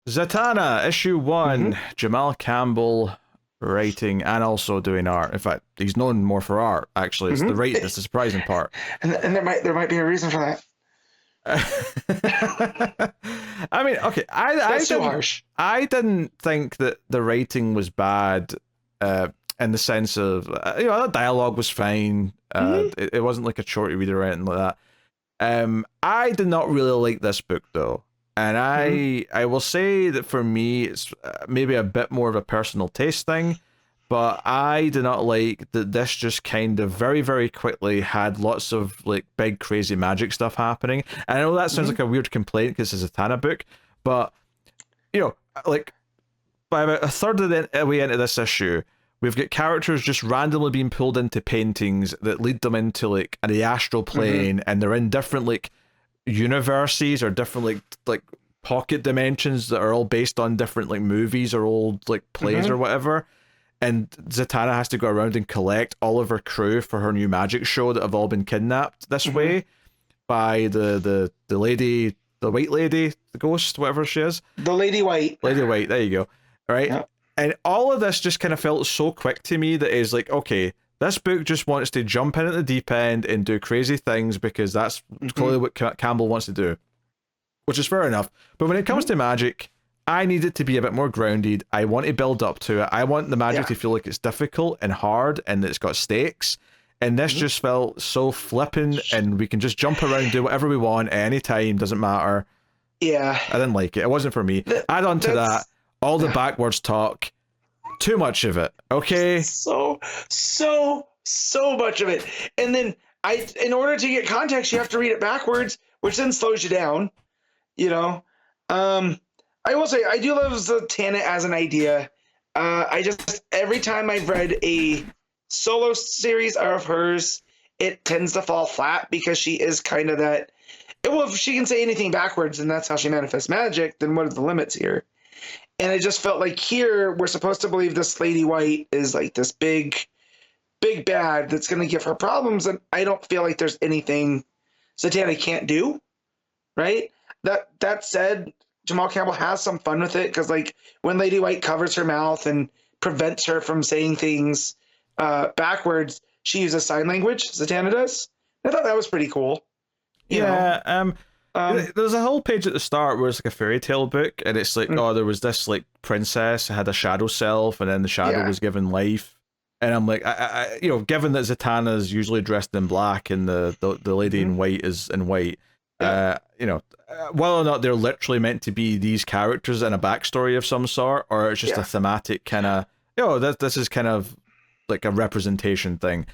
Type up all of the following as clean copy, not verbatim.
Zatanna, issue one. Mm-hmm. Jamal Campbell writing and also doing art. In fact, he's known more for art. Actually, it's the Mm-hmm. writing that's the surprising part. And there might be a reason for that. I mean, okay, That's too harsh. I didn't think that the writing was bad, in the sense of the dialogue was fine. Mm-hmm. It wasn't like a short read or anything like that. I did not really like this book though, and Mm-hmm. I will say that for me it's maybe a bit more of a personal taste thing, but I did not like that this just kind of very very quickly had lots of like big crazy magic stuff happening. And I know that sounds Mm-hmm. like a weird complaint because it's a Tana book, but like by about a third of the way into this issue, we've got characters just randomly being pulled into paintings that lead them into like the astral Mm-hmm. plane, and they're in different like universes or different like pocket dimensions that are all based on different like movies or old like plays Mm-hmm. or whatever. And Zatanna has to go around and collect all of her crew for her new magic show that have all been kidnapped this Mm-hmm. way by the lady, the white lady, the ghost, whatever she is. The Lady White. Lady White, there you go. Right? Yeah. And all of this just kind of felt so quick to me that is like, okay, this book just wants to jump in at the deep end and do crazy things because that's Mm-hmm. clearly what Campbell wants to do, which is fair enough. But when it comes Mm-hmm. to magic, I need it to be a bit more grounded. I want to build up to it. I want the magic Yeah. to feel like it's difficult and hard and that it's got stakes. And this Mm-hmm. just felt so flippant, and we can just jump around, do whatever we want at any time, doesn't matter. Yeah. I didn't like it. It wasn't for me. That, Add on to that, that's all the backwards talk, too much of it. Okay. so much of it. And then in order to get context, you have to read it backwards, which then slows you down. You know. I will say I do love Zatanna as an idea. I just every time I've read a solo series of hers, it tends to fall flat because she is kind of that. Well, if she can say anything backwards and that's how she manifests magic, then what are the limits here? And it just felt like here we're supposed to believe this Lady White is like this big bad that's going to give her problems, and I don't feel like there's anything Zatanna can't do. Right? That said, Jamal Campbell has some fun with it because like when Lady White covers her mouth and prevents her from saying things backwards, she uses sign language. Zatanna does. I thought that was pretty cool. You know. Yeah. There's a whole page at the start where it's like a fairy tale book, and it's like, Mm, oh, there was this like princess who had a shadow self, and then the shadow yeah. was given life. And I'm like, given that Zatanna's usually dressed in black and the lady Mm-hmm. in white is in white, Yeah. whether or not they're literally meant to be these characters in a backstory of some sort, or it's just a Yeah. thematic kind of, this is kind of like a representation thing.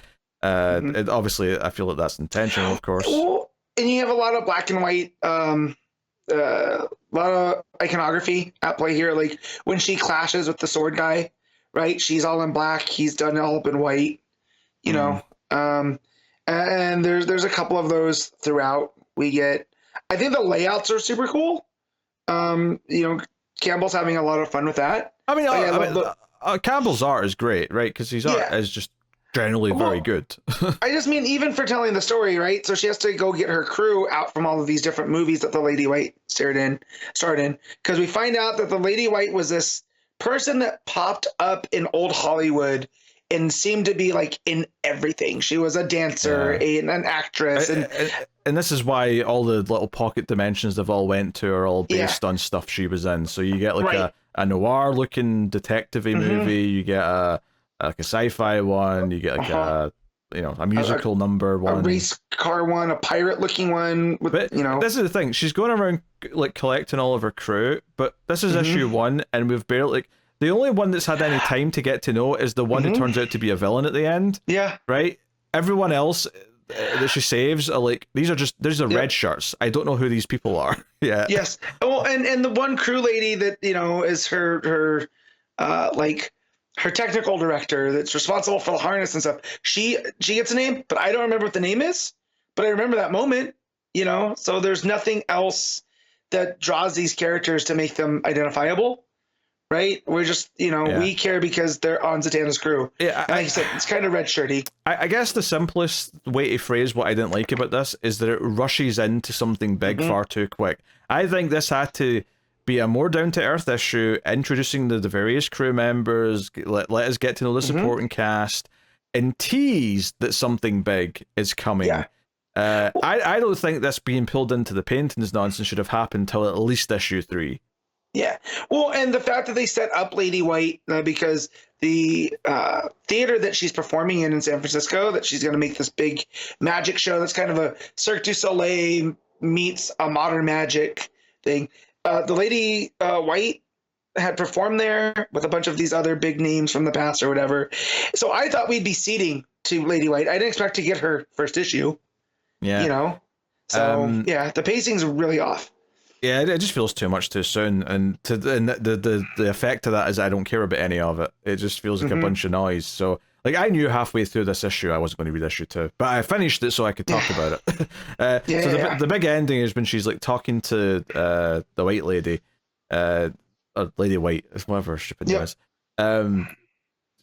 Mm-hmm. Obviously, I feel that that's intentional, of course. Well, and you have a lot of black and white, a lot of iconography at play here. Like when she clashes with the sword guy, right? She's all in black. He's done it all up in white. You Mm. know, and there's a couple of those throughout. We get. I think the layouts are super cool. Campbell's having a lot of fun with that. I mean, Like, I love the. Campbell's art is great, right? Because his art Yeah. is just generally very Well, good. I just mean even for telling the story, right? So she has to go get her crew out from all of these different movies that the Lady White starred in, because we find out that the Lady White was this person that popped up in old Hollywood and seemed to be like in everything. She was a dancer, an actress, And this is why all the little pocket dimensions they've all went to are all based on stuff she was in. So you get like right. a noir looking detective-y movie, you get like a sci-fi one, you get like a musical number A one. race car one, a pirate looking one with But this is the thing, she's going around like collecting all of her crew, but this is issue one, and we've barely like the only one that's had any time to get to know is the one who turns out to be a villain at the end. Yeah. Right? Everyone else that she saves are like, these are red shirts. I don't know who these people are. Yeah. Yes. Oh, and the one crew lady that is her like her technical director that's responsible for the harness and stuff. She gets a name, but I don't remember what the name is. But I remember that moment. So there's nothing else that draws these characters to make them identifiable. Right? We're just, we care because they're on Zatanna's crew. Yeah, and like you said, it's kind of red shirty. I guess the simplest way to phrase what I didn't like about this is that it rushes into something big far too quick. I think this had to be a more down to earth issue, introducing the various crew members, let us get to know the supporting cast, and tease that something big is coming. Yeah. I don't think this being pulled into the paintings nonsense should have happened till at least issue 3. Yeah. Well, and the fact that they set up Lady White because the theater that she's performing in San Francisco, that she's going to make this big magic show that's kind of a Cirque du Soleil meets a modern magic thing. The Lady White had performed there with a bunch of these other big names from the past or whatever. So I thought we'd be seeding to Lady White. I didn't expect to get her first issue. Yeah. You know? So, yeah, the pacing's really off. Yeah, it just feels too much too soon, and the effect of that is I don't care about any of it. It just feels like a bunch of noise. So, like, I knew halfway through this issue I wasn't going to read issue 2, but I finished it so I could talk about it. The big ending is when she's like talking to the white lady, or Lady White, whatever her stupid name is.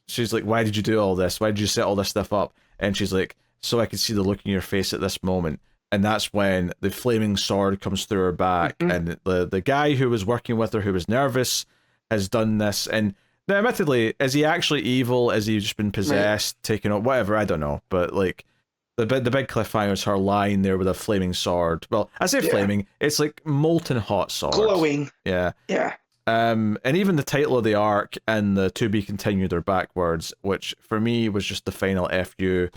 She's like, "Why did you do all this? Why did you set all this stuff up?" And she's like, "So I could see the look in your face at this moment." And that's when the flaming sword comes through her back, and the guy who was working with her, who was nervous, has done this. And now, admittedly, is he actually evil? Has he just been possessed, taken up, whatever? I don't know. But like, the big cliffhanger is her lying there with a flaming sword. Well, I say flaming, it's like molten hot sword, glowing. Yeah. And even the title of the arc and the to be continued are backwards, which for me was just the final FU.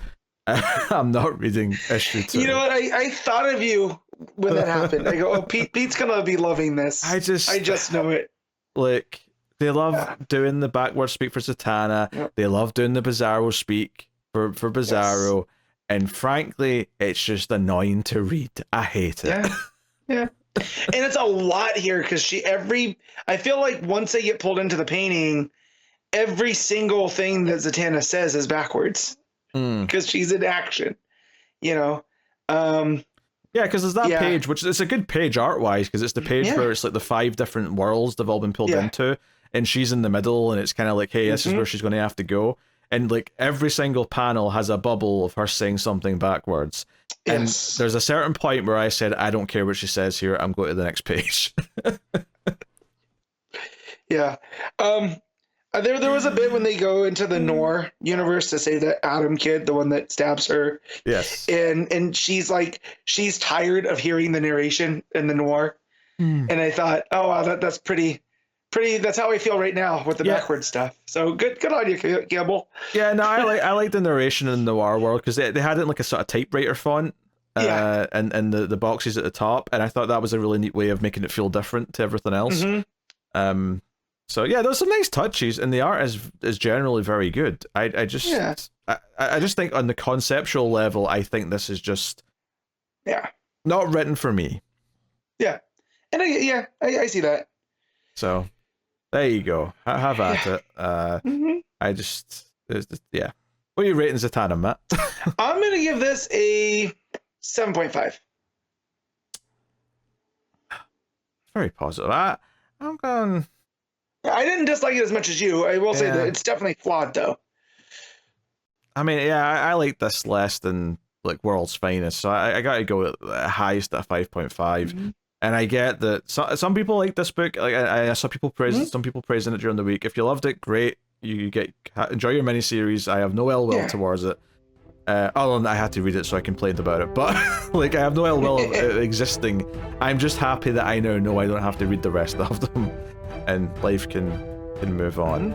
I'm not reading issue 2. You know what? I thought of you when that happened. I go, oh, Pete's gonna be loving this. I just know it. Like, they love doing the backward speak for Zatanna. Yep. They love doing the Bizarro speak for Bizarro. Yes. And frankly, it's just annoying to read. I hate it. Yeah. And it's a lot here because I feel like once they get pulled into the painting, every single thing that Zatanna says is backwards. Because she's in action, you know. Yeah, because there's that page, which is a good page art-wise, because it's the page where it's like the 5 different worlds they've all been pulled into, and she's in the middle, and it's kind of like, hey, this is where she's going to have to go. And like every single panel has a bubble of her saying something backwards. And there's a certain point where I said, I don't care what she says here, I'm going to the next page. There was a bit when they go into the Noir universe to save that Adam kid, the one that stabs her. Yes. And she's like, she's tired of hearing the narration in the Noir. And I thought, oh wow, that's pretty. That's how I feel right now with the backward stuff. So good on you, Campbell. Yeah, no, I like the narration in the Noir world because they had it in like a sort of typewriter font. And the boxes at the top, and I thought that was a really neat way of making it feel different to everything else. So yeah, there's some nice touches, and the art is generally very good. I just think on the conceptual level, I think this is just not written for me. Yeah, and I see that. So there you go. Have at it. I just What are you rating Zatanna, Matt? I'm gonna give this a 7.5. Very positive. I'm going. I didn't dislike it as much as you. I will say that it's definitely flawed, though. I mean, I like this less than like World's Finest, so I got to go at the highest at 5.5. And I get that some people like this book. Like I saw people praising some people praising it during the week. If you loved it, great. You enjoy your miniseries. I have no ill will towards it. Other than I had to read it, so I complained about it. But like, I have no ill will existing. I'm just happy that I now know I don't have to read the rest of them, and life can move on.